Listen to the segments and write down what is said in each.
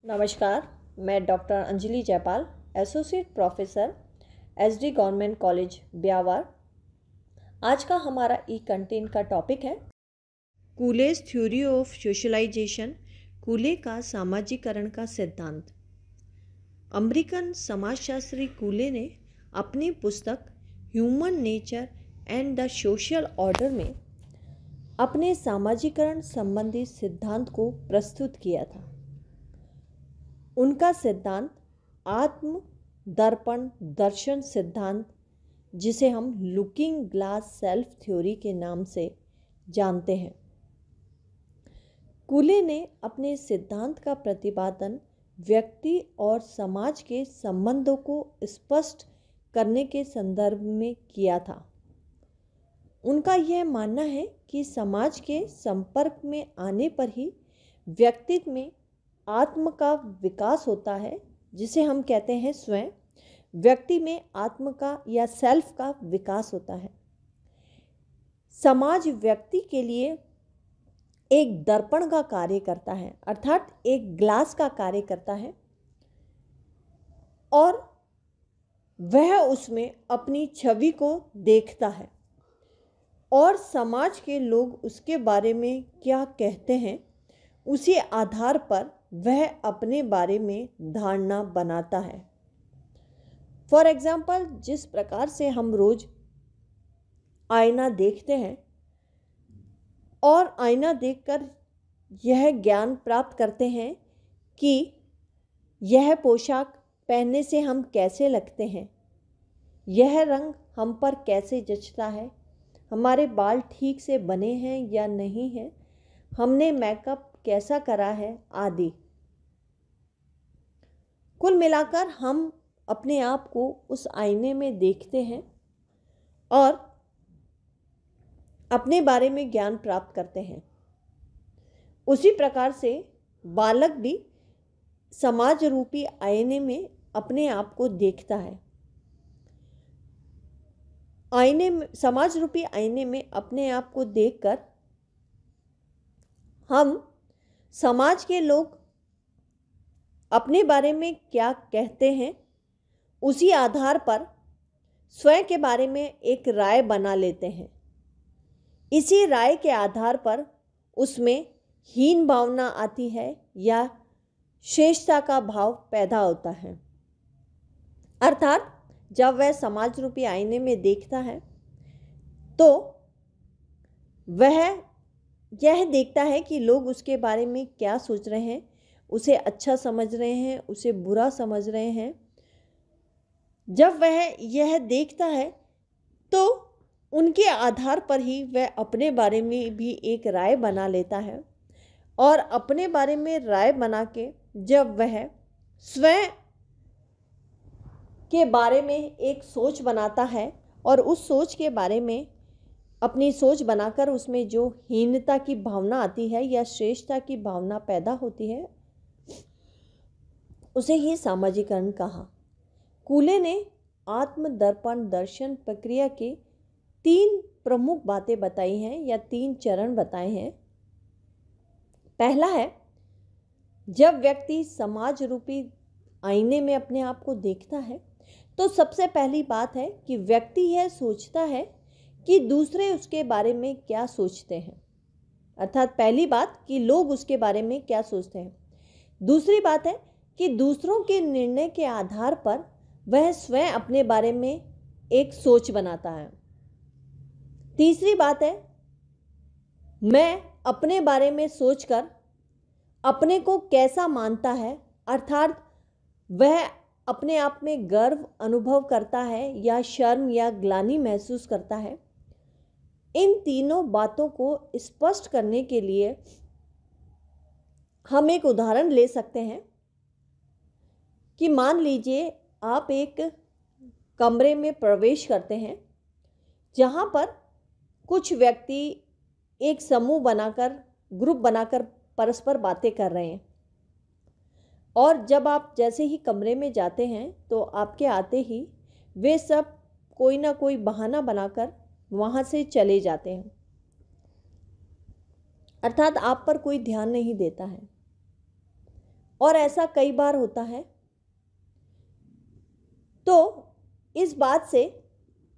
नमस्कार, मैं doctor Anjali Jaipal, associate professor SD government college Beawar. आज का हमारा ई कंटेंट का टॉपिक है कूलेज थ्योरी ऑफ सोशलाइजेशन, कूले का सामाजिकरण का सिद्धांत। अमेरिकन समाजशास्त्री कूले ने अपनी पुस्तक human nature and the social order में अपने सामाजिकरण संबंधी सिद्धांत को प्रस्तुत किया था। उनका सिद्धांत आत्म दर्पण दर्शन सिद्धांत, जिसे हम लुकिंग ग्लास सेल्फ थ्योरी के नाम से जानते हैं। कूले ने अपने सिद्धांत का प्रतिपादन व्यक्ति और समाज के संबंधों को स्पष्ट करने के संदर्भ में किया था। उनका यह मानना है कि समाज के संपर्क में आने पर ही व्यक्तित्व में आत्म का विकास होता है, जिसे हम कहते हैं स्वयं। व्यक्ति में आत्म का या सेल्फ का विकास होता है। समाज व्यक्ति के लिए एक दर्पण का कार्य करता है, अर्थात एक ग्लास का कार्य करता है, और वह उसमें अपनी छवि को देखता है और समाज के लोग उसके बारे में क्या कहते हैं, उसी आधार पर वह अपने बारे में धारणा बनाता है। फॉर एग्जाम्पल, जिस प्रकार से हम रोज आईना देखते हैं और आईना देखकर यह ज्ञान प्राप्त करते हैं कि यह पोशाक पहनने से हम कैसे लगते हैं, यह रंग हम पर कैसे जचता है, हमारे बाल ठीक से बने हैं या नहीं हैं, हमने मेकअप कैसा करा है आदि। कुल मिलाकर हम अपने आप को उस आईने में देखते हैं और अपने बारे में ज्ञान प्राप्त करते हैं। उसी प्रकार से बालक भी समाज रूपी आईने में अपने आप को देखता है। समाज रूपी आईने में अपने आप को देखकर हम समाज के लोग अपने बारे में क्या कहते हैं, उसी आधार पर स्वयं के बारे में एक राय बना लेते हैं। इसी राय के आधार पर उसमें हीन भावना आती है या श्रेष्ठता का भाव पैदा होता है। अर्थात जब वह समाज रूपी आईने में देखता है तो वह यह देखता है कि लोग उसके बारे में क्या सोच रहे हैं, उसे अच्छा समझ रहे हैं, उसे बुरा समझ रहे हैं। जब वह यह देखता है तो उनके आधार पर ही वह अपने बारे में भी एक राय बना लेता है, और अपने बारे में राय बना के जब वह स्वयं के बारे में एक सोच बनाता है और उस सोच के बारे में अपनी सोच बनाकर उसमें जो हीनता की भावना आती है या श्रेष्ठता की भावना पैदा होती है, उसे ही सामाजिकरण कहा। कूले ने आत्म दर्पण दर्शन प्रक्रिया की 3 प्रमुख बातें बताई हैं या 3 चरण बताए हैं। पहला है, जब व्यक्ति समाज रूपी आईने में अपने आप को देखता है तो सबसे पहली बात है कि व्यक्ति यह सोचता है कि दूसरे उसके बारे में क्या सोचते हैं। अर्थात पहली बात कि लोग उसके बारे में क्या सोचते हैं। दूसरी बात है कि दूसरों के निर्णय के आधार पर वह स्वयं अपने बारे में एक सोच बनाता है। तीसरी बात है, मैं अपने बारे में सोचकर अपने को कैसा मानता है, अर्थात वह अपने आप में गर्व अनुभव करता है या शर्म या ग्लानि महसूस करता है। इन तीनों बातों को स्पष्ट करने के लिए हम एक उदाहरण ले सकते हैं कि मान लीजिए आप एक कमरे में प्रवेश करते हैं जहाँ पर कुछ व्यक्ति एक समूह बनाकर, ग्रुप बनाकर परस्पर बातें कर रहे हैं, और जब आप जैसे ही कमरे में जाते हैं तो आपके आते ही वे सब कोई ना कोई बहाना बनाकर वहाँ से चले जाते हैं। अर्थात आप पर कोई ध्यान नहीं देता है। और ऐसा कई बार होता है। तो इस बात से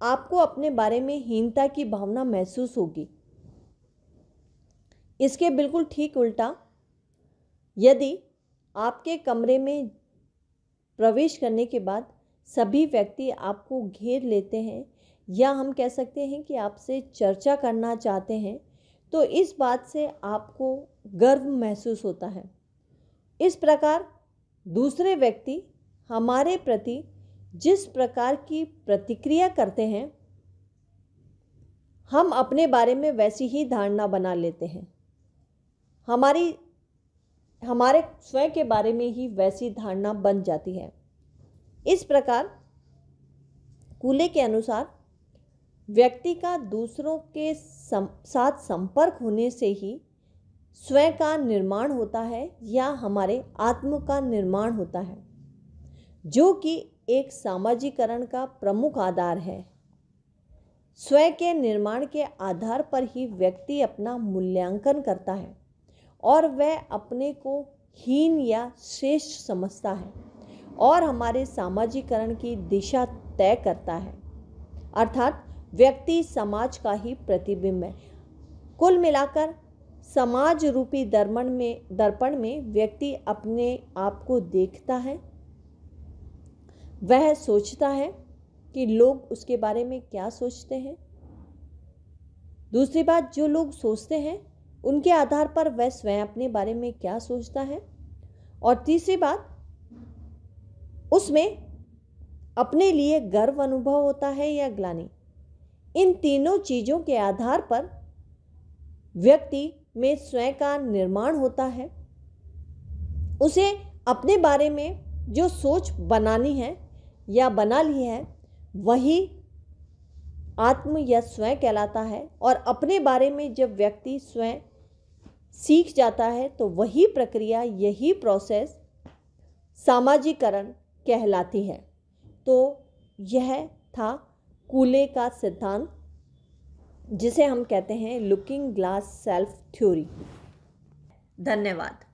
आपको अपने बारे में हीनता की भावना महसूस होगी। इसके बिल्कुल ठीक उल्टा, यदि आपके कमरे में प्रवेश करने के बाद सभी व्यक्ति आपको घेर लेते हैं या हम कह सकते हैं कि आपसे चर्चा करना चाहते हैं, तो इस बात से आपको गर्व महसूस होता है। इस प्रकार दूसरे व्यक्ति हमारे प्रति जिस प्रकार की प्रतिक्रिया करते हैं, हम अपने बारे में वैसी ही धारणा बना लेते हैं। हमारे स्वयं के बारे में ही वैसी धारणा बन जाती है। इस प्रकार कूले के अनुसार व्यक्ति का दूसरों के साथ संपर्क होने से ही स्वयं का निर्माण होता है या हमारे आत्म का निर्माण होता है, जो कि एक सामाजिकरण का प्रमुख आधार है। स्वयं के निर्माण के आधार पर ही व्यक्ति अपना मूल्यांकन करता है और वह अपने को हीन या श्रेष्ठ समझता है और हमारे सामाजिकरण की दिशा तय करता है। अर्थात व्यक्ति समाज का ही प्रतिबिंब है। कुल मिलाकर समाज रूपी दर्पण में व्यक्ति अपने आप को देखता है। वह सोचता है कि लोग उसके बारे में क्या सोचते हैं। दूसरी बात, जो लोग सोचते हैं उनके आधार पर वह स्वयं अपने बारे में क्या सोचता है। और तीसरी बात, उसमें अपने लिए गर्व अनुभव होता है या ग्लानि। इन तीनों चीज़ों के आधार पर व्यक्ति में स्वयं का निर्माण होता है। उसे अपने बारे में जो सोच बनानी है या बना ली है, वही आत्म या स्वयं कहलाता है। और अपने बारे में जब व्यक्ति स्वयं सीख जाता है तो वही प्रक्रिया, यही प्रोसेस सामाजिकरण कहलाती है। तो यह था कूले का सिद्धांत, जिसे हम कहते हैं लुकिंग ग्लास सेल्फ थ्योरी। धन्यवाद।